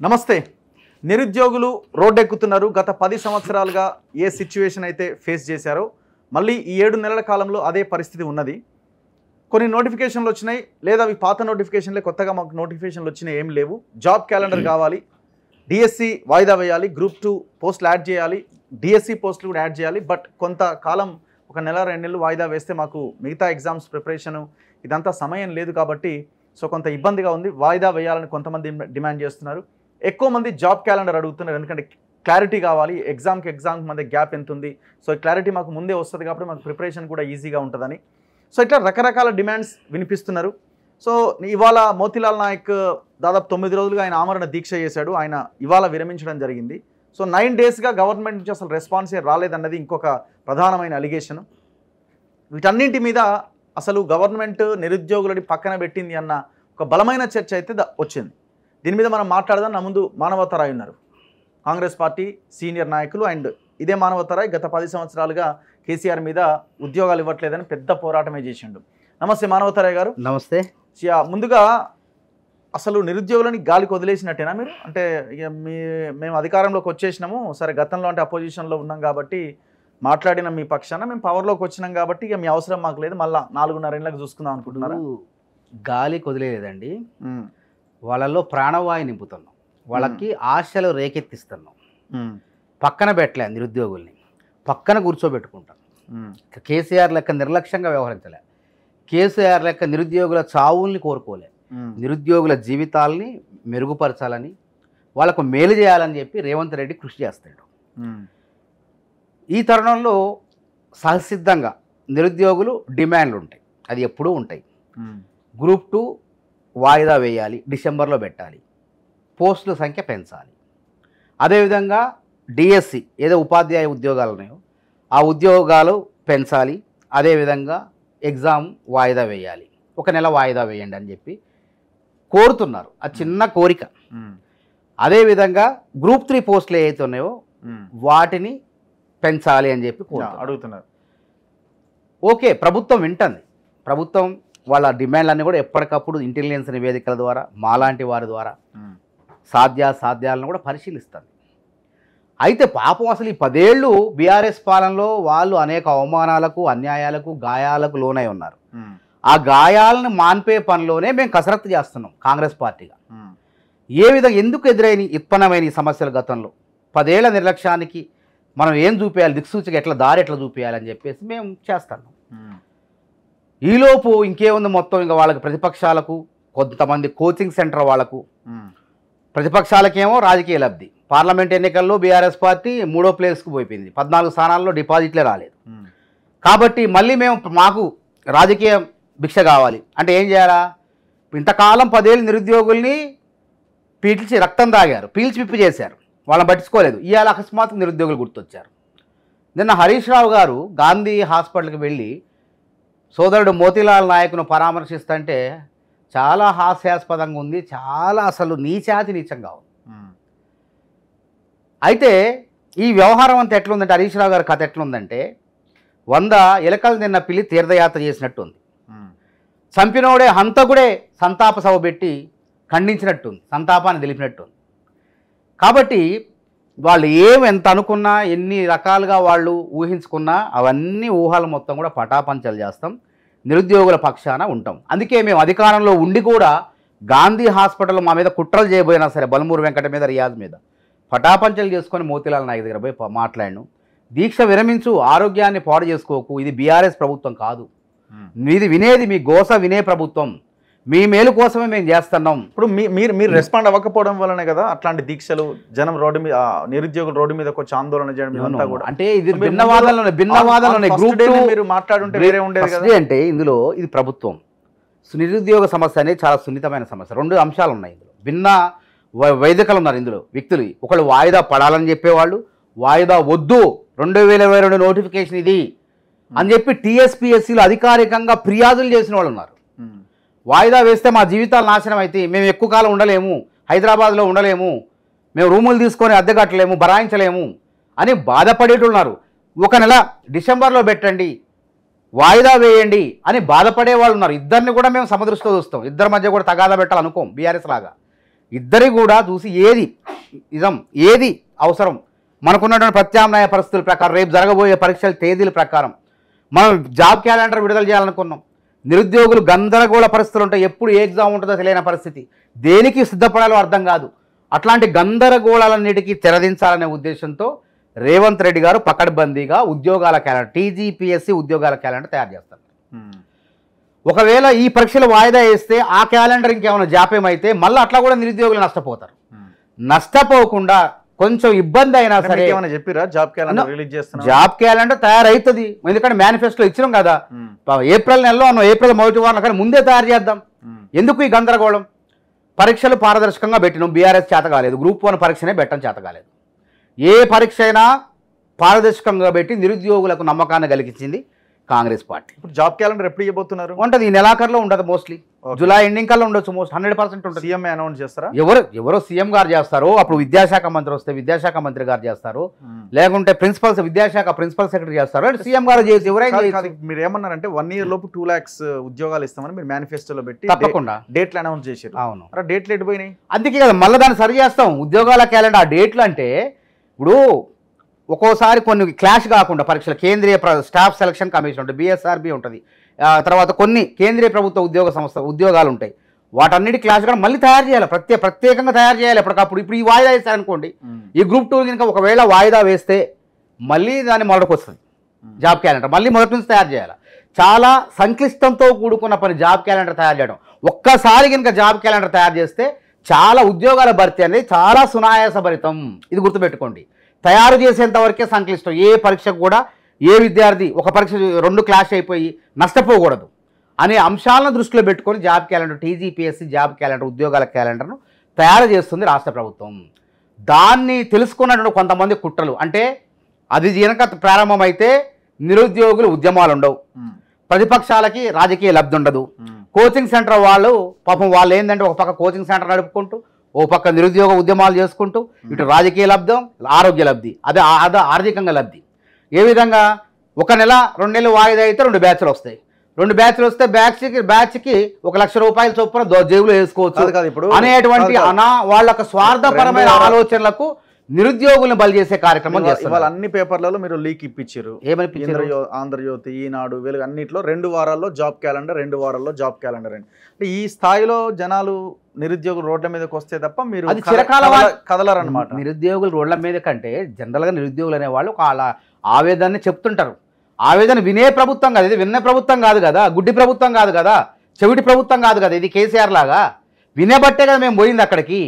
నమస్తే. నిరుద్యోగులు రోడ్డెక్కుతున్నారు. గత 10 సంవత్సరాలుగా ఏ సిచ్యువేషన్ అయితే ఫేస్ చేశారో మళ్ళీ ఈ 7 నెలల కాలంలో అదే పరిస్థితి ఉన్నది. కొన్ని నోటిఫికేషన్లు వచ్చినాయి, లేదా అవి పాత నోటిఫికేషన్లే, కొత్తగా మాకు నోటిఫికేషన్లు వచ్చినాయి ఏం లేవు. జాబ్ క్యాలెండర్ కావాలి, డిఎస్సి వాయిదా వేయాలి, గ్రూప్ 2 పోస్టులు యాడ్ చేయాలి, డిఎస్సి పోస్టులు కూడా యాడ్ చేయాలి. బట్ కొంతకాలం ఒక నెల 2 నెలలు వాయిదా వేస్తే మాకు మిగతా ఎగ్జామ్స్ ప్రిపరేషను ఇదంతా సమయం లేదు కాబట్టి కొంత ఇబ్బందిగా ఉంది. వాయిదా వేయాలని కొంతమంది డిమాండ్ చేస్తున్నారు. ఎక్కువ మంది జాబ్ క్యాలెండర్ అడుగుతున్నారు, ఎందుకంటే క్లారిటీ కావాలి. ఎగ్జామ్కి మధ్య గ్యాప్ ఎంత ఉంది, ఈ క్లారిటీ మాకు ముందే వస్తుంది కాబట్టి మాకు ప్రిపరేషన్ కూడా ఈజీగా ఉంటుందని. ఇట్లా రకరకాల డిమాండ్స్ వినిపిస్తున్నారు. ఇవాళ మోతీలాల్ నాయక్ దాదాపు 9 రోజులుగా ఆయన ఆమరణ దీక్ష చేశాడు. ఆయన ఇవాళ విరమించడం జరిగింది. 9 డేస్గా గవర్నమెంట్ నుంచి అసలు రెస్పాన్సే రాలేదన్నది ఇంకొక ప్రధానమైన అలిగేషన్. వీటన్నింటి మీద అసలు గవర్నమెంట్ నిరుద్యోగులని పక్కన పెట్టింది అన్న ఒక బలమైన చర్చ అయితే వచ్చింది. దీని మీద మనం మాట్లాడదాం. నా ముందు మానవతరాయ్ ఉన్నారు, కాంగ్రెస్ పార్టీ సీనియర్ నాయకులు. అండ్ ఇదే మానవతరాయ్ గత 10 సంవత్సరాలుగా కేసీఆర్ మీద ఉద్యోగాలు ఇవ్వట్లేదని పెద్ద పోరాటమే చేసిండు. నమస్తే మానవతరాయ్ గారు. నమస్తే. ముందుగా అసలు నిరుద్యోగులని గాలికి వదిలేసినట్టేనా మీరు? అంటే ఇక మేము అధికారంలోకి వచ్చేసినాము, సరే గతంలో అంటే అపోజిషన్లో ఉన్నాం కాబట్టి మాట్లాడిన మీ పక్షాన, మేము పవర్లోకి వచ్చినాం కాబట్టి ఇక మీ అవసరం మాకు లేదు, మళ్ళీ 4.5 ఏళ్ళకి చూసుకుందాం అనుకుంటున్నారా? గాలికి వదిలేదండి, వాళ్ళలో ప్రాణవాయు నింపుతున్నాం, వాళ్ళకి ఆశలు రేకెత్తిస్తున్నాం. పక్కన పెట్టలే, నిరుద్యోగుల్ని పక్కన కూర్చోబెట్టుకుంటాం. కేసీఆర్ లెక్క నిర్లక్ష్యంగా వ్యవహరించలే, కేసీఆర్ లెక్క నిరుద్యోగుల చావుల్ని కోరుకోలే, నిరుద్యోగుల జీవితాలని మెరుగుపరచాలని, వాళ్ళకు మేలు చేయాలని చెప్పి రేవంత్ రెడ్డి కృషి చేస్తాడు. ఈ తరుణంలో సహసిద్ధంగా నిరుద్యోగులు డిమాండ్లు ఉంటాయి, అది ఎప్పుడూ ఉంటాయి. గ్రూప్ 2 వాయిదా వేయాలి, డిసెంబర్లో పెట్టాలి, పోస్టుల సంఖ్య పెంచాలి. అదేవిధంగా డిఎస్సి ఏదో ఉపాధ్యాయ ఉద్యోగాలు ఉన్నాయో ఆ ఉద్యోగాలు పెంచాలి. అదేవిధంగా ఎగ్జామ్ వాయిదా వేయాలి, 1 నెల వాయిదా వేయండి అని చెప్పి కోరుతున్నారు. ఆ చిన్న కోరిక. అదేవిధంగా గ్రూప్ 3 పోస్టులు ఏవైతే ఉన్నాయో వాటిని పెంచాలి అని చెప్పి అడుగుతున్నారు. ఓకే, ప్రభుత్వం వింటుంది. ప్రభుత్వం వాళ్ళ డిమాండ్లన్నీ కూడా ఎప్పటికప్పుడు ఇంటెలిజెన్స్ నివేదికల ద్వారా, మాలాంటి వారి ద్వారా సాధ్యాలను కూడా పరిశీలిస్తుంది. అయితే పాపం అసలు ఈ 10 ఏళ్ళు బీఆర్ఎస్ పాలనలో వాళ్ళు అనేక అవమానాలకు, అన్యాయాలకు, గాయాలకు లోనై ఉన్నారు. ఆ గాయాలను మాన్పే పనిలోనే మేము కసరత్తు చేస్తున్నాం కాంగ్రెస్ పార్టీగా. ఏ విధంగా ఎందుకు ఉత్పన్నమైన ఈ సమస్యలు గతంలో 10 ఏళ్ల నిర్లక్ష్యానికి మనం ఏం చూపించాలి, దిక్సూచిగా దారి ఎట్లా చూపించాలని చెప్పేసి మేము చేస్తున్నాం. ఈలోపు ఇంకేముంది, మొత్తం ఇంకా వాళ్ళకి ప్రతిపక్షాలకు, కొంతమంది కోచింగ్ సెంటర్ వాళ్ళకు, ప్రతిపక్షాలకేమో రాజకీయ లబ్ధి. పార్లమెంట్ ఎన్నికల్లో బీఆర్ఎస్ పార్టీ 3వ ప్లేస్కు పోయిపోయింది, 14 స్థానాల్లో డిపాజిట్లే రాలేదు. కాబట్టి మళ్ళీ మాకు రాజకీయ భిక్ష కావాలి అంటే ఏం చేయాలా? ఇంతకాలం 10 ఏళ్ళు నిరుద్యోగుల్ని పీల్చి రక్తం తాగారు, పీల్చి పిప్పి చేశారు, వాళ్ళని పట్టించుకోలేదు. ఇవాళ అకస్మాత్తుగా నిరుద్యోగులు గుర్తొచ్చారు. నిన్న హరీష్ రావు గారు గాంధీ హాస్పిటల్కి వెళ్ళి సోదరుడు మోతీలాల్ నాయక్ను పరామర్శిస్తుంటే చాలా హాస్యాస్పదంగా ఉంది, చాలా అసలు నీచంగా ఉంది. అయితే ఈ వ్యవహారం అంతా ఎట్లుందంటే, హరీష్ రావు గారి కథ ఎట్లుందంటే 100 ఎలకలు నిన్న పిల్లి తీర్థయాత్ర చేసినట్టుంది. చంపినోడే హంతకుడే సంతాప సభ పెట్టి ఖండించినట్టుంది, సంతాపాన్ని తెలిపినట్టుంది. కాబట్టి వాళ్ళు ఎంత అనుకున్నా, ఎన్ని రకాలుగా వాళ్ళు ఊహించుకున్నా అవన్నీ ఊహలు మొత్తం కూడా పటాపంచలు చేస్తాం, నిరుద్యోగుల పక్షాన ఉంటాం. అందుకే మేము అధికారంలో ఉండి కూడా గాంధీ హాస్పిటల్ మా మీద కుట్రలు చేయబోయినా సరే, బలమూరు వెంకట మీద, రియాజ్ మీద పటాపంచలు చేసుకొని మోతీలాల్ నాయక్ దగ్గర పోయి మాట్లాడాను. దీక్ష విరమించు, ఆరోగ్యాన్ని పాడు చేసుకోకు, ఇది బీఆర్ఎస్ ప్రభుత్వం కాదు, ఇది వినేది మీ గోస వినే ప్రభుత్వం, మీ మేలు కోసమే మేము చేస్తున్నాం. ఇప్పుడు మీరు రెస్పాండ్ అవ్వకపోవడం వల్లనే కదా అట్లాంటి దీక్షలు, జనం రోడ్డు మీద, నిరుద్యోగులు రోడ్డు మీద వచ్చి ఆందోళన చేయడం కూడా. అంటే ఇది భిన్నవాదనలోనే గ్రూప్ 2 మీరు మాట్లాడుంటే వేరే ఉండేది కదా. అంటే ఇందులో ఇది ప్రభుత్వం నిరుద్యోగ సమస్య అనేది చాలా సున్నితమైన సమస్య. 2 అంశాలు ఉన్నాయి ఇందులో. భిన్న వైదికలు ఉన్నారు ఇందులో వ్యక్తులు. ఒకళ్ళు వాయిదా పడాలని చెప్పేవాళ్ళు, వాయిదా వద్దు 2022 నోటిఫికేషన్ ఇది అని చెప్పి టీఎస్పీఎస్సీలో అధికారికంగా ఫిర్యాదులు చేసిన వాళ్ళు ఉన్నారు. వాయిదా వేస్తే మా జీవితాలు నాశనం అయితే, మేము ఎక్కువ కాలం ఉండలేము, హైదరాబాద్లో ఉండలేము, మేము రూములు తీసుకొని అద్దె కట్టలేము, బరాయించలేము అని బాధపడేటున్నారు. 1 నెల డిసెంబర్లో పెట్టండి, వాయిదా వేయండి అని బాధపడే వాళ్ళు ఉన్నారు. ఇద్దరిని కూడా మేము సమదృష్టితో చూస్తాం, ఇద్దరి మధ్య కూడా తగాదా పెట్టాలనుకోం బీఆర్ఎస్ లాగా. ఇద్దరి కూడా చూసి ఏది నిజం ఏది అవసరం మనకున్నటువంటి ప్రత్యామ్నాయ పరిస్థితుల ప్రకారం రేపు జరగబోయే పరీక్షల తేదీల ప్రకారం మనం జాబ్ క్యాలెండర్ విడుదల చేయాలనుకున్నాం. నిరుద్యోగులు గందరగోళ పరిస్థితులు ఉంటాయి, ఎప్పుడు ఏ ఎగ్జామ్ ఉంటుందో తెలియని పరిస్థితి, దేనికి సిద్ధపడాలో అర్థం కాదు. అట్లాంటి గందరగోళాలన్నిటికీ తెరదించాలనే ఉద్దేశంతో రేవంత్ రెడ్డి గారు పకడ్బందీగా ఉద్యోగాల క్యాలెండర్ టీజీపీఎస్సీ ఉద్యోగాల క్యాలెండర్ తయారు చేస్తారు. ఒకవేళ ఈ పరీక్షలు వాయిదా వేస్తే ఆ క్యాలెండర్ ఇంకేమైనా జాప్యం అయితే మళ్ళీ అట్లా కూడా నిరుద్యోగులు నష్టపోతారు. నష్టపోకుండా కొంచెం ఇబ్బంది అయినా సరే చెప్పిరా జాబ్ క్యాలెండర్ రిలీజ్ చేస్తున్నా, జాబ్ క్యాలెండర్ తయారైతుంది. ఎందుకంటే మేనిఫెస్టోలో ఇచ్చినాం కదా, ఏప్రిల్ నెలలో ఏప్రిల్ మొదటి వారం కానీ ముందే తయారు చేద్దాం. ఎందుకు ఈ గందరగోళం? పరీక్షలు పారదర్శకంగా పెట్టినాం, బీఆర్ఎస్ చేత కాలేదు, గ్రూప్ 1 పరీక్షనే పెట్టడం చేత కాలేదు. ఏ పరీక్ష అయినా పారదర్శకంగా పెట్టి నిరుద్యోగులకు నమ్మకాన్ని కలిగించింది కాంగ్రెస్ పార్టీ. ఇప్పుడు జాబ్ క్యాలెండర్ ఎప్పుడు ఇవ్వబోతున్నారు? ఉంటుంది ఈ నెలాఖరులో ఉండదు, మోస్ట్లీ జూలై ఎండింగ్ కల్లా ఉండొచ్చు, మోస్ట్ 100% ఉంటుంది. సీఎం అనౌన్స్ చేస్తారా? ఎవరో సీఎం గారు చేస్తారు, అప్పుడు విద్యాశాఖ మంత్రి వస్తే విద్యాశాఖ మంత్రి గారు చేస్తారు, లేకుంటే విద్యాశాఖ ప్రిన్సిపల్ సెక్రటరీ చేస్తారు, సీఎం గారు చేసి ఎవరైనా. మీరు ఏమన్నారంటే 1 year లోపు 2 lakhs ఉద్యోగాలు ఇస్తామని మీరు మేనిఫెస్టోలో పెట్టి తప్పకుండా డేట్లు అనౌన్స్ చేశారు. అవును, డేట్లు ఎటుపోయినాయి? అందుకే కదా మళ్ళీ దాన్ని సరి చేస్తాం. ఉద్యోగాల క్యాలెండర్ ఆ డేట్లు అంటే ఇప్పుడు ఒక్కోసారి కొన్ని క్లాష్ కాకుండా పరీక్షలు కేంద్రీయ స్టాఫ్ సెలక్షన్ కమిషన్ ఉంటుంది, బిఎస్ఆర్బి ఉంటుంది, తర్వాత కొన్ని కేంద్రీయ ప్రభుత్వ ఉద్యోగాలు ఉంటాయి, వాటన్నిటి క్లాష్ కూడా మళ్ళీ తయారు చేయాలి, ప్రత్యేకంగా తయారు చేయాలి ఎప్పటికప్పుడు. ఇప్పుడు ఈ వాయిదా వేస్తారనుకోండి, ఈ గ్రూప్ 2 కనుక ఒకవేళ వాయిదా వేస్తే మళ్ళీ దాన్ని మొదటికి వస్తుంది జాబ్ క్యాలెండర్, మళ్ళీ మొదటి నుంచి తయారు చేయాలి. చాలా సంక్లిష్టంతో కూడుకున్న పని జాబ్ క్యాలెండర్ తయారు చేయడం. ఒక్కసారి కనుక జాబ్ క్యాలెండర్ తయారు చేస్తే చాలా ఉద్యోగాల భర్తీ అనేది చాలా సునాయాసభరితం. ఇది గుర్తుపెట్టుకోండి. తయారు చేసేంత వరకే సంక్లిష్టం. ఏ పరీక్షకు కూడా ఏ విద్యార్థి ఒక పరీక్ష 2 క్లాష్ అయిపోయి నష్టపోకూడదు అనే అంశాలను దృష్టిలో పెట్టుకొని job calendar TGPSC job calendar ఉద్యోగాల క్యాలెండర్ను తయారు చేస్తుంది రాష్ట్ర ప్రభుత్వం. దాన్ని తెలుసుకున్నటువంటి కొంతమంది కుట్రలు అంటే అది కనుక ప్రారంభమైతే నిరుద్యోగులు ఉద్యమాలు ఉండవు, ప్రతిపక్షాలకి రాజకీయ లబ్ధి ఉండదు, కోచింగ్ సెంటర్ వాళ్ళు పాపం వాళ్ళు ఏంటంటే ఒక పక్క కోచింగ్ సెంటర్ నడుపుకుంటూ ఓ పక్క నిరుద్యోగ ఉద్యమాలు చేసుకుంటూ ఇటు రాజకీయ లబ్ధం ఆరోగ్య లబ్ధి అదే ఆర్థికంగా లబ్ధి. ఏ విధంగా 1 నెల 2 నెలలు వాయిదా అయితే 2 బ్యాచ్లు వస్తాయి, 2 బ్యాచ్లు వస్తే బ్యాచ్కి 1 లక్ష రూపాయల చొప్పున జేబులో వేసుకోవచ్చు అనేటువంటి వాళ్ళ స్వార్థపరమైన ఆలోచనలకు నిరుద్యోగులను బలి చేసే కార్యక్రమం చేస్తారు. అన్ని పేపర్లలో మీరు లీక్ ఇప్పించారు. ఏమనిపించారు? ఆంధ్రజ్యోతి, ఈనాడు, వీళ్ళు అన్నింటిలో 2 వారాల్లో జాబ్ క్యాలెండర్, 2 వారాల్లో జాబ్ క్యాలెండర్ అండి. అంటే ఈ స్థాయిలో జనాలు నిరుద్యోగులు రోడ్ల మీదకి వస్తే తప్ప మీరు అది చిరకాల కదలరన్నమాట. నిరుద్యోగులు రోడ్ల మీద కంటే జనరల్గా నిరుద్యోగులు అనేవాళ్ళు అలా ఆవేదనని చెప్తుంటారు. ఆవేదన వినే ప్రభుత్వం కాదు, ఇది విన్న ప్రభుత్వం కాదు కదా, గుడ్డి ప్రభుత్వం కాదు కదా, చెవిటి ప్రభుత్వం కాదు కదా, ఇది కేసీఆర్ లాగా వినేబట్టే కదా మేము పోయింది అక్కడికి.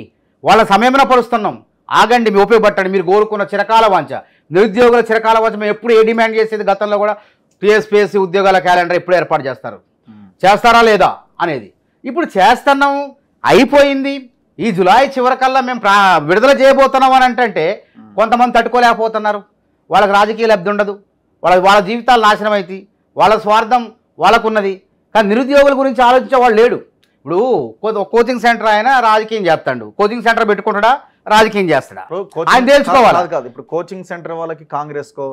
వాళ్ళ సమయంలో పరుస్తున్నాం. ఆగండి, మీ ఉపయోగపట్టండి, మీరు కోరుకున్న చిరకాల వాంఛ నిరుద్యోగుల చిరకాల వాంఛ మేము ఎప్పుడు ఏ డిమాండ్ చేసేది గతంలో కూడా టీఎస్పీఎస్సీ ఉద్యోగాల క్యాలెండర్ ఎప్పుడు ఏర్పాటు చేస్తారా లేదా అనేది ఇప్పుడు చేస్తున్నాం, అయిపోయింది. ఈ జులై చివరికల్లా మేము విడుదల చేయబోతున్నాం అని అంటే కొంతమంది తట్టుకోలేకపోతున్నారు. వాళ్ళకి రాజకీయ లబ్ధి ఉండదు, వాళ్ళ జీవితాలు నాశనం అవుతాయి, వాళ్ళ స్వార్థం వాళ్ళకున్నది. కానీ నిరుద్యోగుల గురించి ఆలోచించే వాళ్ళు లేడు. ఇప్పుడు కోచింగ్ సెంటర్ ఆయన రాజకీయం చేస్తాడు, కోచింగ్ సెంటర్ పెట్టుకుంటాడా రాజకీయం చేస్తాడా ఆయన తెలుసుకోవాలి. కాదు ఇప్పుడు కోచింగ్ సెంటర్ వాళ్ళకి కాంగ్రెస్ కో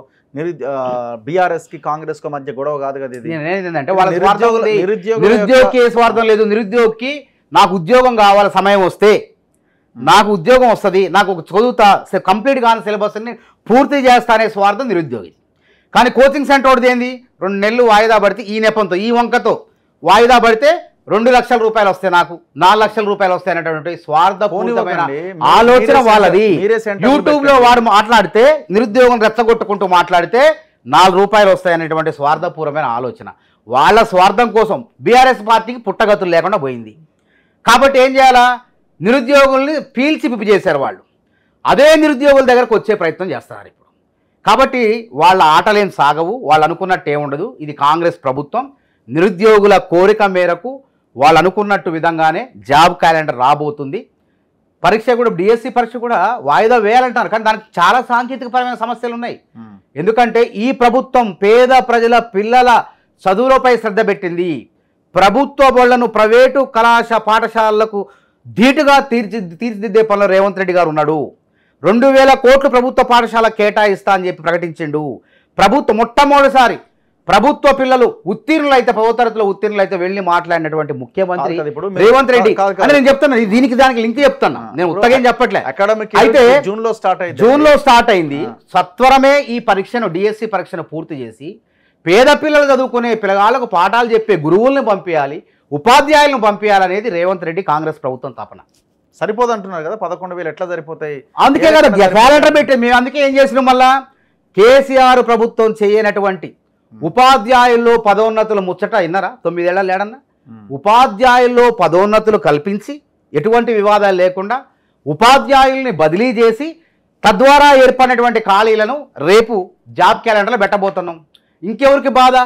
బీఆర్ఎస్ కి కాంగ్రెస్ కో మధ్య గొడవ కాదు కదా ఇది. ఏంటంటే వాళ్ళ నిరుద్యోగికి ఏ స్వార్థం లేదు. నిరుద్యోగికి నాకు ఉద్యోగం కావాలి, సమయం వస్తే నాకు ఉద్యోగం వస్తుంది, నాకు చదువుతా కంప్లీట్ కాని సిలబస్ని పూర్తి చేస్తా అనే స్వార్థం నిరుద్యోగి. కానీ కోచింగ్ సెంటర్ ఒకటి ఏంది 2 నెలలు వాయిదా పడితే ఈ నెపంతో ఈ వంకతో వాయిదా పడితే 2 లక్షల రూపాయలు వస్తాయి, నాకు 4 లక్షల రూపాయలు వస్తాయి అనేటువంటి స్వార్థపూరితమైన ఆలోచన వాళ్ళది. యూట్యూబ్లో వాడు మాట్లాడితే నిరుద్యోగం రెచ్చగొట్టుకుంటూ మాట్లాడితే 4 రూపాయలు వస్తాయి అనేటువంటి స్వార్థపూర్వమైన ఆలోచన. వాళ్ళ స్వార్థం కోసం బీఆర్ఎస్ పార్టీకి పుట్టగతులు లేకుండా పోయింది. కాబట్టి ఏం చేయాలా, నిరుద్యోగుల్ని పీల్చి పిప్పి చేశారు వాళ్ళు. అదే నిరుద్యోగుల దగ్గరకు వచ్చే ప్రయత్నం చేస్తున్నారు ఇప్పుడు. కాబట్టి వాళ్ళ ఆటలేం సాగవు, వాళ్ళు అనుకున్నట్టు ఏముండదు. ఇది కాంగ్రెస్ ప్రభుత్వం నిరుద్యోగుల కోరిక మేరకు వాళ్ళు అనుకున్నట్టు విధంగానే జాబ్ క్యాలెండర్ రాబోతుంది. పరీక్ష కూడా డిఎస్సి పరీక్ష కూడా వాయిదా వేయాలంటారు, కానీ దానికి చాలా సాంకేతికపరమైన సమస్యలు ఉన్నాయి. ఎందుకంటే ఈ ప్రభుత్వం పేద ప్రజల పిల్లల చదువులపై శ్రద్ధ పెట్టింది. ప్రభుత్వ బడులను ప్రైవేటు పాఠశాలలకు ధీటుగా తీర్చిదిద్దే పనిలో రేవంత్ రెడ్డి గారు ఉన్నాడు. 2000 కోట్లు ప్రభుత్వ పాఠశాల కేటాయిస్తా అని చెప్పి ప్రకటించిండు. ప్రభుత్వం మొట్టమొదటిసారి ప్రభుత్వ పిల్లలు ఉత్తీర్ణులైతే ప్రభుత్వ ఉత్తీర్ణులైతే వెళ్ళి మాట్లాడినటువంటి ముఖ్యమంత్రి కాదు ఇప్పుడు రేవంత్ రెడ్డి కాదు. అని నేను చెప్తాను. దీనికి దానికి లింక్ చెప్తాను, నేను ఉత్తగేం చెప్పట్లే. అకాడమిక్ అయితే జూన్ లో స్టార్ట్ అయింది. సత్వరమే ఈ పరీక్షను డిఎస్సి పరీక్షను పూర్తి చేసి పేద పిల్లలు చదువుకునే పిల్లగాళ్ళకు పాఠాలు చెప్పే గురువులను పంపించాలి, ఉపాధ్యాయులను పంపించాలనేది రేవంత్ రెడ్డి కాంగ్రెస్ ప్రభుత్వం తపన. సరిపోదు అంటున్నారు కదా, 11,000 ఎట్లా సరిపోతాయి? అందుకే కదా క్యాలెండర్ పెట్టి మేము అందుకే ఏం చేసినాం, మళ్ళా కేసీఆర్ ప్రభుత్వం చేయనటువంటి ఉపాధ్యాయుల్లో పదోన్నతులు ముచ్చట విన్నారా? 9 ఏళ్ళ ఏడన్నా ఉపాధ్యాయుల్లో పదోన్నతులు కల్పించి ఎటువంటి వివాదాలు లేకుండా ఉపాధ్యాయుల్ని బదిలీ చేసి తద్వారా ఏర్పడినటువంటి ఖాళీలను రేపు జాబ్ క్యాలెండర్లో పెట్టబోతున్నాం. ఇంకెవరికి బాధ?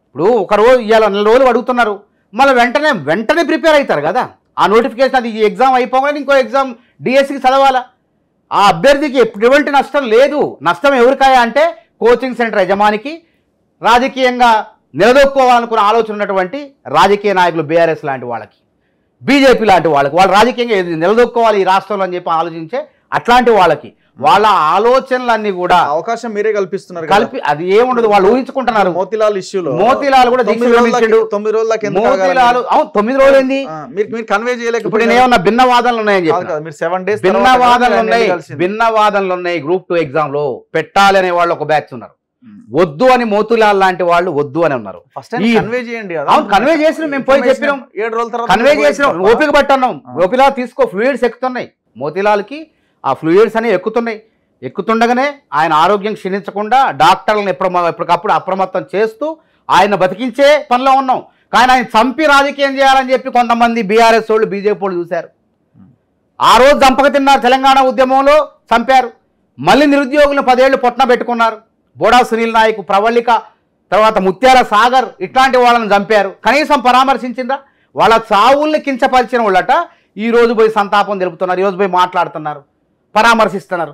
ఇప్పుడు ఒక రోజు ఇవాళ 4 రోజులు అడుగుతున్నారు, మళ్ళీ వెంటనే ప్రిపేర్ అవుతారు కదా. ఆ నోటిఫికేషన్ అది ఈ ఎగ్జామ్ అయిపోగానే ఇంకో ఎగ్జామ్ డిఎస్సికి చదవాలా. ఆ అభ్యర్థికి ఎటువంటి నష్టం లేదు. నష్టం ఎవరికాయా అంటే కోచింగ్ సెంటర్ యజమానికి, రాజకీయంగా నిలదొక్కోవాలనుకున్న ఆలోచన ఉన్నటువంటి రాజకీయ నాయకులు బీఆర్ఎస్ లాంటి వాళ్ళకి, బీజేపీ లాంటి వాళ్ళకి, వాళ్ళు రాజకీయంగా నిలదొక్కోవాలి ఈ రాష్ట్రంలో అని చెప్పి ఆలోచించే అట్లాంటి వాళ్ళకి వాళ్ళ ఆలోచనలన్నీ కూడా అవకాశం మీరే కల్పిస్తున్నారు. అది ఏముండదు, వాళ్ళు ఊహించుకుంటున్నారు. మోతీలాల్ ఇష్యూలో మోతీలాల్ కూడా 9 రోజులకి మోతీలాల్ 9 రోజులు ఏంది మీరు కన్వే చేయలేక ఇప్పుడు నేనేమన్నా భిన్నవాదనలు ఉన్నాయని చెప్పి మీరు 7 days భిన్నవాదనలు ఉన్నాయి. గ్రూప్ 2 ఎగ్జామ్ లో పెట్టాలి అనే వాళ్ళు ఒక బ్యాచ్ ఉన్నారు. వద్దు అని మోతీలాల్ లాంటి వాళ్ళు వద్దు అని ఉన్నారు. కన్వే చేయండి. కన్వే చేసినాం, మేము పోయి చెప్పినాం, 7 రోజుల తర్వాత కన్వే చేసినాం, ఓపిక పట్టున్నాం. ఓపిక తీసుకో, ఫ్లూయిడ్స్ ఎక్కుతున్నాయి మోతీలాల్కి. ఆ ఫ్లూయిడ్స్ అనేవి ఎక్కుతుండగానే ఆయన ఆరోగ్యం క్షీణించకుండా డాక్టర్లను ఎప్పటికప్పుడు అప్రమత్తం చేస్తూ ఆయన బతికించే పనిలో ఉన్నాం. కానీ ఆయన చంపి రాజకీయం చేయాలని చెప్పి కొంతమంది బీఆర్ఎస్ వాళ్ళు బీజేపీ వాళ్ళు చూశారు. ఆ రోజు చంపక తిన్నారు, తెలంగాణ ఉద్యమంలో చంపారు. మళ్ళీ నిరుద్యోగులను 10 ఏళ్ళు పొట్టన పెట్టుకున్నారు. బోడా సునీల్ నాయక్, ప్రవళిక, తర్వాత ముత్యాల సాగర్ ఇట్లాంటి వాళ్ళని చంపారు. కనీసం పరామర్శించిందా? వాళ్ళ చావుల్ని కించపరిచిన వాళ్ళట ఈ రోజు పోయి సంతాపం తెలుపుతున్నారు, ఈ రోజు పోయి మాట్లాడుతున్నారు, పరామర్శిస్తున్నారు.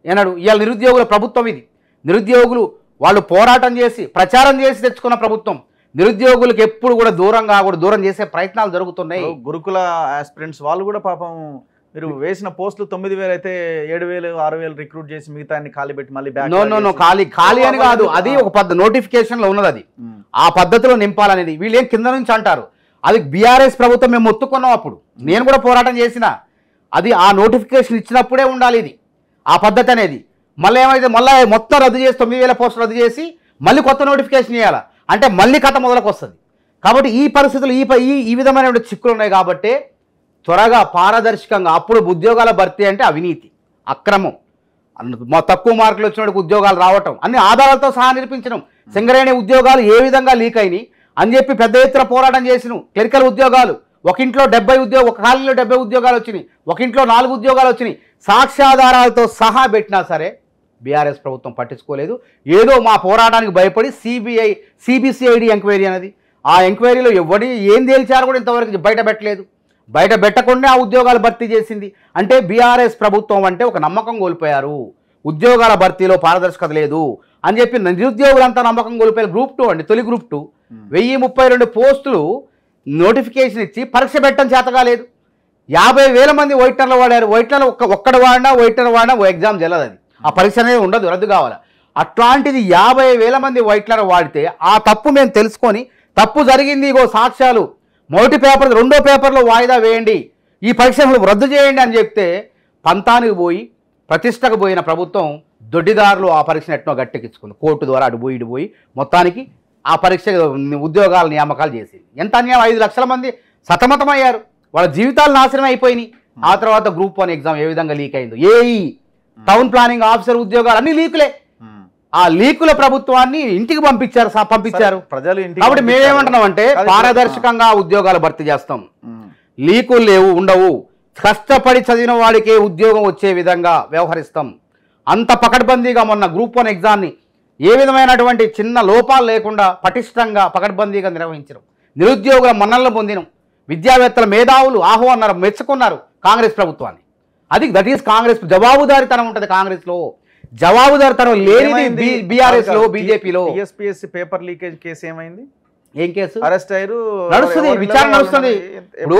ఏనాడు ఇవాళ నిరుద్యోగుల ప్రభుత్వం ఇది. నిరుద్యోగులు వాళ్ళు పోరాటం చేసి ప్రచారం చేసి తెచ్చుకున్న ప్రభుత్వం. నిరుద్యోగులకు ఎప్పుడు కూడా దూరం చేసే ప్రయత్నాలు జరుగుతున్నాయి. గురుకుల ఆస్పిరెంట్స్ వాళ్ళు కూడా పాపం మీరు వేసిన పోస్టులు 9,000 అయితే 7,000 6,000 రిక్రూట్ చేసి మిగతా ఖాళీ పెట్టి మళ్ళీ నో ఖాళీ అని కాదు, అది ఒక నోటిఫికేషన్ లో ఉన్నది. అది ఆ పద్ధతిలో నింపాలనేది వీళ్ళు ఏం కింద నుంచి అంటారు. అది బీఆర్ఎస్ ప్రభుత్వం మేము ఒత్తుకున్నాం. అప్పుడు నేను కూడా పోరాటం చేసిన. అది ఆ నోటిఫికేషన్ ఇచ్చినప్పుడే ఉండాలి ఇది, ఆ పద్ధతి అనేది. మళ్ళీ ఏమైతే మళ్ళీ మొత్తం రద్దు చేసి 9,000 పోస్టులు రద్దు చేసి మళ్ళీ కొత్త నోటిఫికేషన్ ఇవ్వాలి అంటే మళ్ళీ కథ మొదలకు వస్తుంది. కాబట్టి ఈ పరిస్థితులు ఈ విధమైన చిక్కులు ఉన్నాయి. కాబట్టి త్వరగా పారదర్శకంగా, అప్పుడు ఉద్యోగాల భర్తీ అంటే అవినీతి, అక్రమం, తక్కువ మార్కులు వచ్చినప్పుడు ఉద్యోగాలు రావటం అన్ని ఆధారాలతో సహా నిరూపించడం. సింగరేణి ఉద్యోగాలు ఏ విధంగా లీక్ అయినాయి అని చెప్పి పెద్ద ఎత్తున పోరాటం చేసినాం. క్లరికల్ ఉద్యోగాలు ఒక ఇంట్లో 70 ఒక ఖాళీలో 70 ఉద్యోగాలు వచ్చినాయి, ఒక ఇంట్లో 4 ఉద్యోగాలు వచ్చినాయి. సాక్ష్యాధారాలతో సహా పెట్టినా సరే బీఆర్ఎస్ ప్రభుత్వం పట్టించుకోలేదు. ఏదో మా పోరాటానికి భయపడి సిబిసిఐడి ఎంక్వైరీ అనేది, ఆ ఎంక్వైరీలో ఎవరి ఏం తేల్చారో కూడా ఇంతవరకు బయట పెట్టలేదు. బయట పెట్టకుండా ఆ ఉద్యోగాలు భర్తీ చేసింది. అంటే బీఆర్ఎస్ ప్రభుత్వం అంటే ఒక నమ్మకం కోల్పోయారు. ఉద్యోగాల భర్తీలో పారదర్శకత లేదు అని చెప్పి నిరుద్యోగులంతా నమ్మకం కోల్పోయారు. గ్రూప్ 2 అండి, తొలి గ్రూప్ 2 1032 పోస్టులు నోటిఫికేషన్ ఇచ్చి పరీక్ష పెట్టడం చేతగా లేదు. 50,000 మంది వైట్నర్లు వాడారు. వైట్నర్లు ఒక్కడు వాడినా ఓ ఎగ్జామ్ చెల్లదు. అది ఆ పరీక్ష అనేది ఉండదు, రద్దు కావాలి. అట్లాంటిది 50,000 మంది వైట్నర్ వాడితే ఆ తప్పు మేము తెలుసుకొని తప్పు జరిగింది, ఇగో సాక్ష్యాలు, మొదటి పేపర్ 2వ పేపర్లో వాయిదా వేయండి, ఈ పరీక్షలు రద్దు చేయండి అని చెప్తే పంతానికి పోయి ప్రతిష్టకు పోయిన ప్రభుత్వం దొడ్డిదారులు ఆ పరీక్షను ఎట్నో గట్టెక్కించుకుంది. కోర్టు ద్వారా అటు పోయి మొత్తానికి ఆ పరీక్ష ఉద్యోగాల నియామకాలు చేసింది. ఎంత అన్యాయం! 5 లక్షల మంది సతమతమయ్యారు, వాళ్ళ జీవితాలు నాశనం అయిపోయినాయి. ఆ తర్వాత గ్రూప్ 1 ఎగ్జామ్ ఏ విధంగా లీక్ అయిందో, ఏఈ, టౌన్ ప్లానింగ్ ఆఫీసర్ ఉద్యోగాలు అన్ని లీకులే. ఆ లీకుల ప్రభుత్వాన్ని ఇంటికి పంపించారు ప్రజలు. కాబట్టి మేమేమంటున్నాం అంటే పారదర్శకంగా ఉద్యోగాలు భర్తీ చేస్తాం, లీకులు లేవు, ఉండవు, కష్టపడి చదివిన వాడికే ఉద్యోగం వచ్చే విధంగా వ్యవహరిస్తాం. అంత పకడ్బందీగా మొన్న గ్రూప్ 1 ఎగ్జామ్ని ఏ విధమైనటువంటి చిన్న లోపాలు లేకుండా పటిష్టంగా పకడ్బందీగా నిర్వహించడం, నిరుద్యోగుల మన్ననలు పొందినం, విద్యావేత్తల మేధావులు అన్నారు, మెచ్చుకున్నారు కాంగ్రెస్ ప్రభుత్వాన్ని. అది దట్ ఈస్ కాంగ్రెస్. జవాబుదారీతనం ఉంటుంది కాంగ్రెస్లో, జవాబుదారీతనం లేనిది బీఆర్ఎస్ లో, బీజేపీలో. టీఎస్పీఎస్సీ పేపర్ లీకేజ్ కేసు ఏమైంది? ఏం కేసు? అరెస్ట్ అయ్యారు, నడుస్తుంది, విచారణ నడుస్తుంది. ఇప్పుడు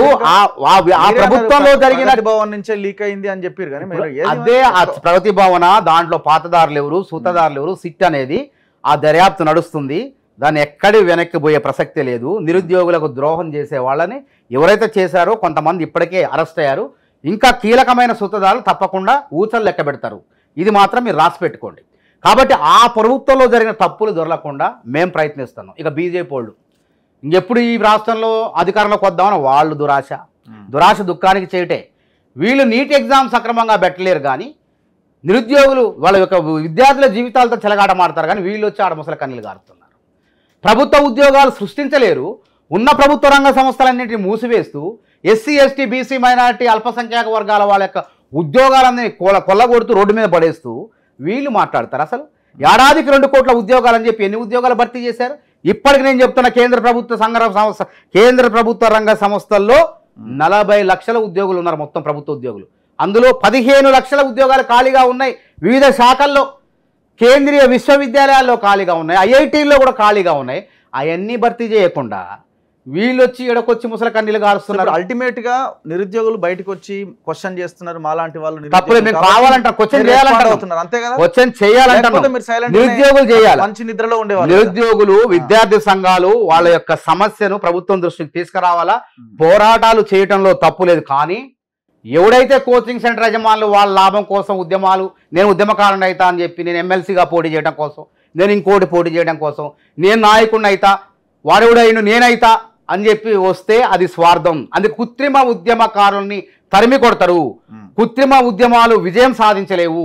ఆ ప్రభుత్వంలో జరిగిన భవన్ నుంచే లీక్ అయింది అని చెప్పారు. కానీ అదే ఆ ప్రగతి భవన దాంట్లో పాతదారులు ఎవరు, సూతదారులు ఎవరు, సిట్ అనేది ఆ దర్యాప్తు నడుస్తుంది. దాన్ని ఎక్కడి వెనక్కి పోయే ప్రసక్తే లేదు. నిరుద్యోగులకు ద్రోహం చేసే వాళ్ళని ఎవరైతే చేశారో కొంతమంది ఇప్పటికే అరెస్ట్ అయ్యారు. ఇంకా కీలకమైన సూత్రధారులు తప్పకుండా ఊచలు లెక్క పెడతారు. ఇది మాత్రం మీరు రాసి పెట్టుకోండి. కాబట్టి ఆ ప్రభుత్వంలో జరిగిన తప్పులు దొరలకుండా మేము ప్రయత్నిస్తున్నాం. ఇక బీజేపీ వాళ్ళు ఇంకెప్పుడు ఈ రాష్ట్రంలో అధికారంలోకి వద్దామని వాళ్ళు దురాశ దుఃఖానికి చేయటే. వీళ్ళు నీట్ ఎగ్జామ్ సక్రమంగా పెట్టలేరు కానీ నిరుద్యోగులు వాళ్ళ యొక్క విద్యార్థుల జీవితాలతో చెలగాట మాడతారు కానీ వీళ్ళు వచ్చి ఆడ ముసలి కన్నీళ్ళు గారుతున్నారు. ప్రభుత్వ ఉద్యోగాలు సృష్టించలేరు. ఉన్న ప్రభుత్వ రంగ సంస్థలన్నింటినీ మూసివేస్తూ ఎస్సీ ఎస్టీ బీసీ మైనారిటీ అల్పసంఖ్యాక వర్గాల వాళ్ళ యొక్క ఉద్యోగాలన్నీ కొల్లగొడుతూ రోడ్డు మీద పడేస్తూ వీళ్ళు మాట్లాడతారు. అసలు ఏడాదికి 2 కోట్ల ఉద్యోగాలని చెప్పి ఎన్ని ఉద్యోగాలు భర్తీ చేశారు? ఇప్పటికి నేను చెప్తున్న కేంద్ర ప్రభుత్వ రంగ సంస్థల్లో 40 లక్షల ఉద్యోగులు ఉన్నారు మొత్తం ప్రభుత్వ ఉద్యోగులు. అందులో 15 లక్షల ఉద్యోగాలు ఖాళీగా ఉన్నాయి. వివిధ శాఖల్లో కేంద్రీయ విశ్వవిద్యాలయాల్లో ఖాళీగా ఉన్నాయి, ఐఐటీల్లో కూడా ఖాళీగా ఉన్నాయి. అవన్నీ భర్తీ చేయకుండా వీళ్ళు వచ్చి ఎడకొచ్చి ముసలి కన్నీళ్ళు గారుస్తున్నారు. అల్టిమేట్ గా నిరుద్యోగులు బయటకు వచ్చి క్వశ్చన్ చేస్తున్నారు. మాలాంటి వాళ్ళు తప్పులే మేము కావాలంటారు, క్వశ్చన్ చేయాలంటారు, అంతే కదా, క్వశ్చన్ చేయాలంటారు. నిరుద్యోగులు చేయాలి, మంచి నిద్రలో ఉండేవాళ్ళు. నిరుద్యోగులు విద్యార్థి సంఘాలు వాళ్ళ యొక్క సమస్యను ప్రభుత్వం దృష్టికి తీసుకురావాలా. పోరాటాలు చేయటంలో తప్పు లేదు. కానీ ఎవడైతే కోచింగ్ సెంటర్ యజమానులు వాళ్ళ లాభం కోసం ఉద్యమాలు, నేను ఉద్యమకారుని అవుతా అని చెప్పి, నేను ఎమ్మెల్సీగా పోటీ చేయడం కోసం, నేను ఇంకోటి పోటీ చేయడం కోసం, నేను నాయకుడిని అవుతా, వాడెవడైనా నేనైతా అని చెప్పి వస్తే అది స్వార్థం. అది కృత్రిమ ఉద్యమకారుల్ని తరిమి కొడతారు. కృత్రిమ ఉద్యమాలు విజయం సాధించలేవు.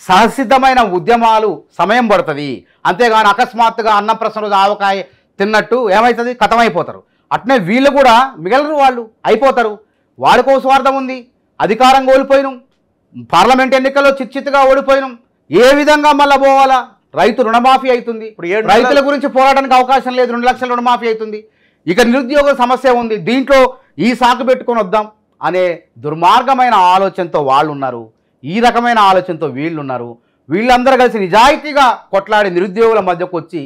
సహసిద్ధమైన ఉద్యమాలు సమయం పడుతుంది. అంతేగాని అకస్మాత్తుగా అన్నం ప్రశ్న రోజు ఆవకాయ తిన్నట్టు ఏమవుతుంది, కథమైపోతారు. అట్నే వీళ్ళు కూడా మిగలరు, వాళ్ళు అయిపోతారు. వాడికో స్వార్థం ఉంది. అధికారం కోల్పోయినాం, పార్లమెంట్ ఎన్నికల్లో చిచ్చిత్తుగా ఓడిపోయినాం. ఏ విధంగా మళ్ళీ పోవాలా? రైతు రుణమాఫీ అవుతుంది. రైతుల గురించి పోరాటానికి అవకాశం లేదు. 2 లక్షల రుణమాఫీ అవుతుంది. ఇక నిరుద్యోగ సమస్య ఉంది. దీంట్లో ఈ సాకు పెట్టుకొని వద్దాం అనే దుర్మార్గమైన ఆలోచనతో వాళ్ళు ఉన్నారు. ఈ రకమైన ఆలోచనతో వీళ్ళు ఉన్నారు. వీళ్ళందరూ కలిసి నిజాయితీగా కొట్లాడి నిరుద్యోగుల మధ్యకు వచ్చి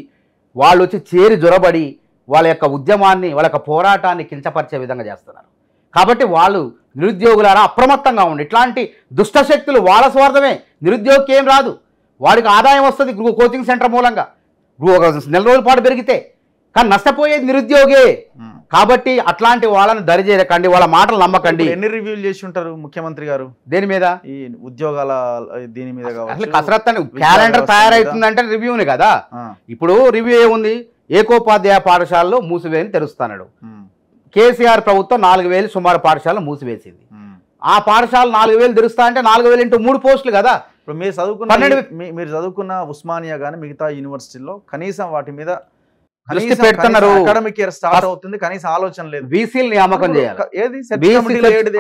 వాళ్ళు వచ్చి చేరి జొరబడి వాళ్ళ యొక్క ఉద్యమాన్ని, వాళ్ళ యొక్క పోరాటాన్ని కించపరిచే విధంగా చేస్తున్నారు. కాబట్టి వాళ్ళు నిరుద్యోగులారా అప్రమత్తంగా ఉండి, ఇట్లాంటి దుష్టశక్తులు వాళ్ళ స్వార్థమే. నిరుద్యోగికి ఏం రాదు, వాడికి ఆదాయం వస్తుంది కోచింగ్ సెంటర్ మూలంగా, ఒక నెల రోజుల పాటు పెరిగితే. కానీ నష్టపోయేది నిరుద్యోగే. కాబట్టి అట్లాంటి వాళ్ళని దరిచేయకండి, వాళ్ళ మాటలు నమ్మకండి. ఎన్ని రివ్యూలు చేసి ఉంటారు ముఖ్యమంత్రి గారు దేని మీద? ఈ ఉద్యోగాల దీని మీద. అసలు కసరత్ అని క్యాలెండర్ తయారవుతుందంటే రివ్యూని కదా. ఇప్పుడు రివ్యూ ఏముంది? ఏకోపాధ్యాయ పాఠశాలలో మూసివేయని తెరుస్తున్నాడు. కేసీఆర్ ప్రభుత్వం 4,000 సుమారు పాఠశాలను మూసివేసింది. ఆ పాఠశాల 4,000 తెరుస్తా అంటే 4,000 × 3 పోస్టులు కదా. ఇప్పుడు మీరు చదువుకున్న ఉస్మానియా కానీ మిగతా యూనివర్సిటీల్లో కనీసం వాటి మీద దృష్టి పెడుతున్నారు. అకాడమిక్ ఇయర్ స్టార్ట్ అవుతుంది, కనీసం ఆలోచన లేదు. బీసీలు నియామకం చేయాలి.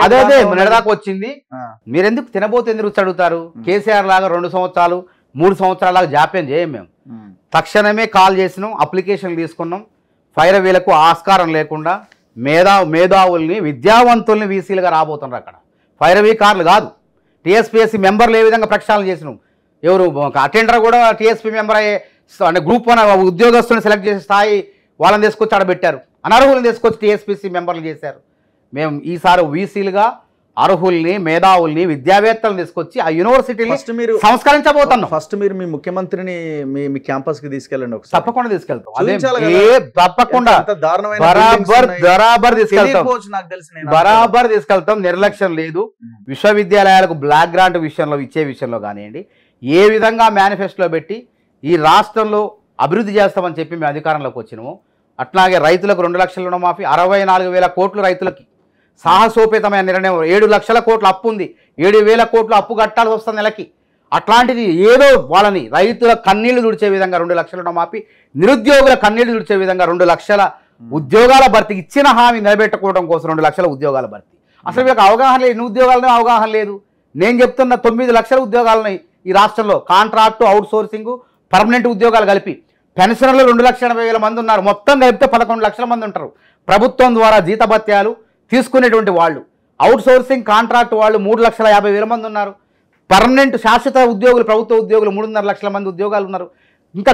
అదే నెలదాకా వచ్చింది. మీరెందుకు తినబోతే ఎందుకు చదువుతారు? కేసీఆర్ లాగా 2 సంవత్సరాలు 3 సంవత్సరాల లాగా జాప్యం చేయం. మేము తక్షణమే కాల్ చేసినాం, అప్లికేషన్లు తీసుకున్నాం. ఫైరవీలకు ఆస్కారం లేకుండా మేధావుల్ని, విద్యావంతుల్ని వీసీలుగా రాబోతున్నారు. అక్కడ ఫైరవీ కార్లు కాదు, టీఎస్పీఎస్సీ మెంబర్లు ఏ విధంగా ప్రక్షాళన చేసినాం. ఎవరు అటెండర్ కూడా టీఎస్పీ మెంబర్ అయ్యే అంటే గ్రూప్ 1 ఉద్యోగస్తుని సెలెక్ట్ చేసే స్థాయి వాళ్ళని తీసుకొచ్చి ఆడబెట్టారు. అనర్హుల్ని తీసుకొచ్చి టీఎస్పీసీ మెంబర్లు చేశారు. మేము ఈసారి వీసీలుగా అర్హుల్ని, మేధావుల్ని, విద్యావేత్తలను తీసుకొచ్చి ఆ యూనివర్సిటీని సంస్కరించబోతున్నాం. ఫస్ట్ మీరు మీ ముఖ్యమంత్రిని మీ క్యాంపస్ కి తీసుకెళ్ళండి. తప్పకుండా తీసుకెళ్తాం. తప్పకుండా బరాబర్ తీసుకెళ్తాం. నిర్లక్ష్యం లేదు. విశ్వవిద్యాలయాలకు బ్లాక్ గ్రాంట్ విషయంలో ఇచ్చే విషయంలో కానివ్వండి, ఏ విధంగా మేనిఫెస్టోలో పెట్టి ఈ రాష్ట్రంలో అభివృద్ధి చేస్తామని చెప్పి మేము అధికారంలోకి వచ్చినాము. అట్లాగే రైతులకు 2 లక్షల రుణమాఫీ, 64,000 కోట్లు రైతులకి. సాహసోపేతమైన నిర్ణయం. 7 లక్షల కోట్ల అప్పు ఉంది, 7,000 కోట్లు అప్పు కట్టాల్సి వస్తుంది నెలకి. అట్లాంటిది ఏదో వాళ్ళని రైతుల కన్నీళ్లు తుడిచే విధంగా 2 లక్షల రుణమాఫీ, నిరుద్యోగుల కన్నీళ్లు తుడిచే విధంగా 2 లక్షల ఉద్యోగాల భర్తీ, ఇచ్చిన హామీ నిలబెట్టుకోవడం కోసం 2 లక్షల ఉద్యోగాల భర్తీ. అసలు వీళ్ళకి అవగాహన లేదు, ఎన్ని ఉద్యోగాలను అవగాహన లేదు. నేను చెప్తున్న 9 లక్షల ఉద్యోగాలని ఈ రాష్ట్రంలో కాంట్రాక్టు, అవుట్ సోర్సింగ్, పర్మనెంట్ ఉద్యోగాలు కలిపి. పెన్షనర్లు 2,80,000 మంది ఉన్నారు. మొత్తం కలిపితే 11 లక్షల మంది ఉంటారు. ప్రభుత్వం ద్వారా జీతభత్యాలు తీసుకునేటువంటి వాళ్ళు, అవుట్ సోర్సింగ్ కాంట్రాక్ట్ వాళ్ళు 3,50,000 మంది ఉన్నారు. పర్మనెంట్ శాశ్వత ఉద్యోగులు, ప్రభుత్వ ఉద్యోగులు 3.5 లక్షల మంది ఉద్యోగాలు ఉన్నారు. ఇంకా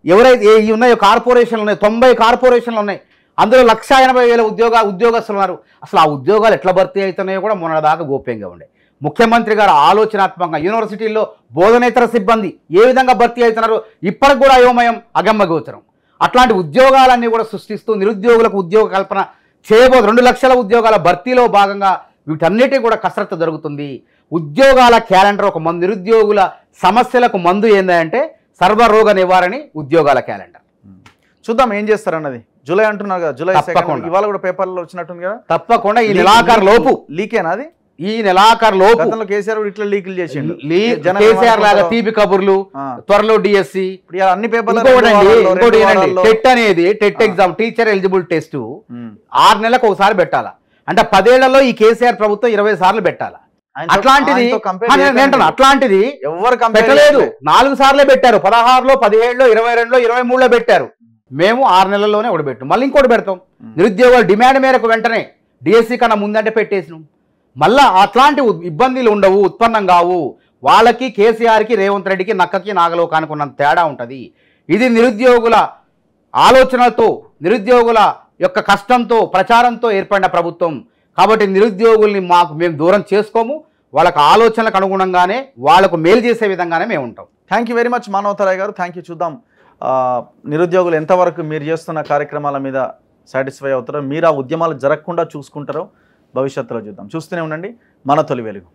ఎవరైతే ఉన్నాయో కార్పొరేషన్లు ఉన్నాయి, 90 కార్పొరేషన్లు ఉన్నాయి. అందులో 1,80,000 ఉద్యోగస్తులు ఉన్నారు. అసలు ఆ ఉద్యోగాలు ఎట్లా భర్తీ అవుతున్నాయో కూడా మొన్నదాకా గోప్యంగా ఉండే. ముఖ్యమంత్రి గారు ఆలోచనాత్మకంగా యూనివర్సిటీల్లో బోధనేతర సిబ్బంది ఏ విధంగా భర్తీ అవుతున్నారో ఇప్పటికి కూడా అయోమయం, అగమ్య గోచరం. అట్లాంటి ఉద్యోగాలన్నీ కూడా సృష్టిస్తూ నిరుద్యోగులకు ఉద్యోగ కల్పన చేయబోదు. 2 లక్షల ఉద్యోగాల భర్తీలో భాగంగా వీటన్నిటి కూడా కసరత్తు జరుగుతుంది. ఉద్యోగాల క్యాలెండర్ ఒక మందు, నిరుద్యోగుల సమస్యలకు మందు ఏంటంటే సర్వరోగ నివారణి ఉద్యోగాల క్యాలెండర్. చూద్దాం ఏం చేస్తారన్నది. జూలై అంటున్నారు కదా, జూలై తప్పకుండా. ఇవాళ కూడా పేపర్లో వచ్చినట్టుంది కదా. తప్పకుండా ఈ నెలాఖరు లోపు, లీకేనా అది? ఈ నెలాఖరు లోపు గతంలో కేసీఆర్ కూడా ఇట్లా లీకులు చేసిండు. కేసీఆర్ లాగా తీపి కబుర్లు, త్వరలో డిఎస్సి, ఇప్పుడు ఇవాళ అన్ని పేపర్లు. ఇంకోటి ఏంటండి, టెట్ అనేది TET exam, teacher eligible test 6 నెలలకు ఒకసారి పెట్టాలా. అంటే 10 ఏళ్లలో ఈ కేసీఆర్ ప్రభుత్వం 20 సార్లు పెట్టాలా. అట్లాంటిది అట్లాంటిది ఎవరు పెట్టలేదు. 4 సార్లే పెట్టారు. 16లో, 17లో, 22లో, 23లో పెట్టారు. మేము 6 నెలల్లోనే ఒకటి పెట్టాం, మళ్ళీ ఇంకోటి పెడతాం. నిరుద్యోగుల డిమాండ్ మేరకు వెంటనే డిఎస్సి కన్నా ముందంటే పెట్టేసినాం. మళ్ళా అట్లాంటి ఇబ్బందులు ఉండవు, ఉత్పన్నం కావు. వాళ్ళకి, కేసీఆర్కి, రేవంత్ రెడ్డికి, నక్కకి నాగలోకానికి ఉన్నంత తేడా ఉంటుంది. ఇది నిరుద్యోగుల ఆలోచనలతో, నిరుద్యోగుల యొక్క కష్టంతో, ప్రచారంతో ఏర్పడిన ప్రభుత్వం. కాబట్టి నిరుద్యోగుల్ని మేము దూరం చేసుకోము. వాళ్ళకి ఆలోచనలకు అనుగుణంగానే, వాళ్ళకు మేలు చేసే విధంగానే మేము ఉంటాం. థ్యాంక్ యూ వెరీ మచ్ మానవతరాయ్ గారు. Thank you. చూద్దాం నిరుద్యోగులు ఎంతవరకు మీరు చేస్తున్న కార్యక్రమాల మీద సాటిస్ఫై అవుతారో, మీరు ఆ ఉద్యమాలు జరగకుండా చూసుకుంటారో భవిష్యత్తులో చూద్దాం. చూస్తూనే ఉండండి మన తొలి వెలుగు.